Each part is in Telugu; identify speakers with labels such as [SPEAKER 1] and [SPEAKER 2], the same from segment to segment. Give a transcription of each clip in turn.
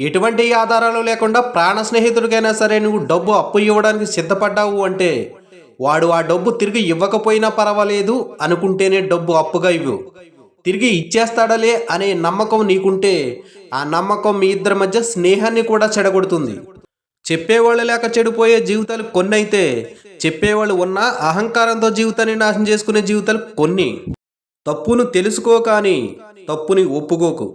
[SPEAKER 1] ఎటువంటి ఆధారాలు లేకుండా ప్రాణ స్నేహితుడికైనా సరే నువ్వు డబ్బు అప్పు ఇవ్వడానికి సిద్ధపడ్డావు అంటే వాడు ఆ డబ్బు తిరిగి ఇవ్వకపోయినా పర్వాలేదు అనుకుంటేనే డబ్బు అప్పుగా ఇవ్వు. తిరిగి ఇచ్చేస్తాడలే అనే నమ్మకం నీకుంటే ఆ నమ్మకం మీ ఇద్దరి మధ్య స్నేహాన్ని కూడా చెడగొడుతుంది. చెప్పేవాళ్ళు లేక చెడిపోయే జీవితాలు కొన్ని అయితే, చెప్పేవాళ్ళు ఉన్నా అహంకారంతో జీవితాన్ని నాశనం చేసుకునే జీవితాలు కొన్ని. తప్పును తెలుసుకో కానీ తప్పుని ఒప్పుకోకు.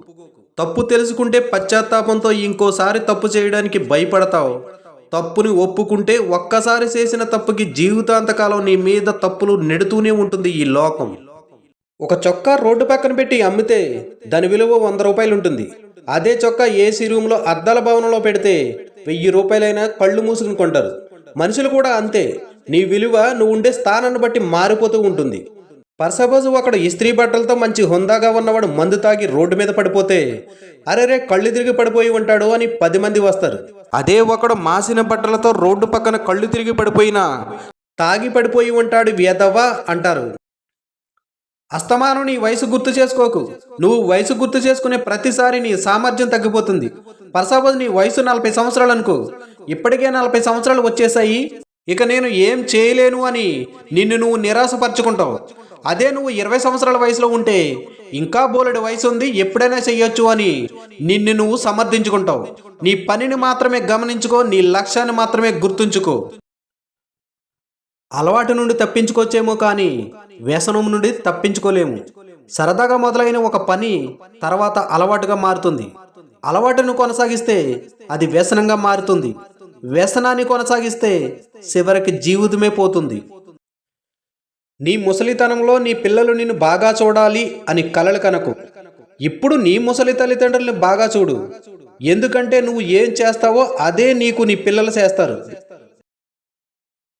[SPEAKER 1] తప్పు తెలుసుకుంటే పశ్చాత్తాపంతో ఇంకోసారి తప్పు చేయడానికి భయపడతావు. తప్పుని ఒప్పుకుంటే ఒక్కసారి చేసిన తప్పుకి జీవితాంతకాలం నీ మీద తప్పులు నెడుతూనే ఉంటుంది ఈ లోకం. ఒక చొక్కా రోడ్డు పక్కన పెట్టి అమ్మితే దాని విలువ 100 రూపాయలు ఉంటుంది. అదే చొక్కా ఏసీ రూమ్లో అద్దాల భవనంలో పెడితే 1000 రూపాయలైనా కళ్ళు మూసుకుని కొంటారు. మనుషులు కూడా అంతే. నీ విలువ నువ్వు ఉండే స్థానాన్ని బట్టి మారిపోతూ ఉంటుంది. పర్సపోజు ఒకడు ఇస్త్రీ బట్టలతో మంచి హుందాగా ఉన్నవాడు మందు తాగి రోడ్డు మీద పడిపోతే అరేరే కళ్ళు తిరిగి పడిపోయి ఉంటాడు అని 10 మంది వస్తారు. అదే ఒకడు మాసిన బట్టలతో రోడ్డు పక్కన కళ్ళు తిరిగి పడిపోయినా తాగి పడిపోయి ఉంటాడు వేదవా అంటారు. అస్తమానం నీ వయసు గుర్తు చేసుకోకు. నువ్వు వయసు గుర్తు చేసుకునే ప్రతిసారి నీ సామర్థ్యం తగ్గిపోతుంది. పర్సపోజ్ నీ వయసు 40 సంవత్సరాలు అనుకో. ఇప్పటికే 40 సంవత్సరాలు వచ్చేసాయి, ఇక నేను ఏం చేయలేను అని నిన్ను నువ్వు నిరాశపరచుకుంటావు. అదే నువ్వు 20 సంవత్సరాల వయసులో ఉంటే ఇంకా బోలెడు వయసు ఉంది, ఎప్పుడైనా చెయ్యొచ్చు అని నిన్ను నువ్వు సమర్థించుకుంటావు. నీ పనిని మాత్రమే గమనించుకో, నీ లక్ష్యాన్ని మాత్రమే గుర్తుంచుకో. అలవాటు నుండి తప్పించుకోవచ్చేమో కానీ వ్యసనం నుండి తప్పించుకోలేము. సరదాగా మొదలైన ఒక పని తర్వాత అలవాటుగా మారుతుంది. అలవాటును కొనసాగిస్తే అది వ్యసనంగా మారుతుంది. వ్యసనాన్ని కొనసాగిస్తే చివరికి జీవితమే పోతుంది. నీ ముసలితనంలో నీ పిల్లలు నిన్ను బాగా చూడాలి అని కలలు కనకు. ఇప్పుడు నీ ముసలి తల్లిదండ్రుల్ని బాగా చూడు. ఎందుకంటే నువ్వు ఏం చేస్తావో అదే నీకు నీ పిల్లలు చేస్తారు.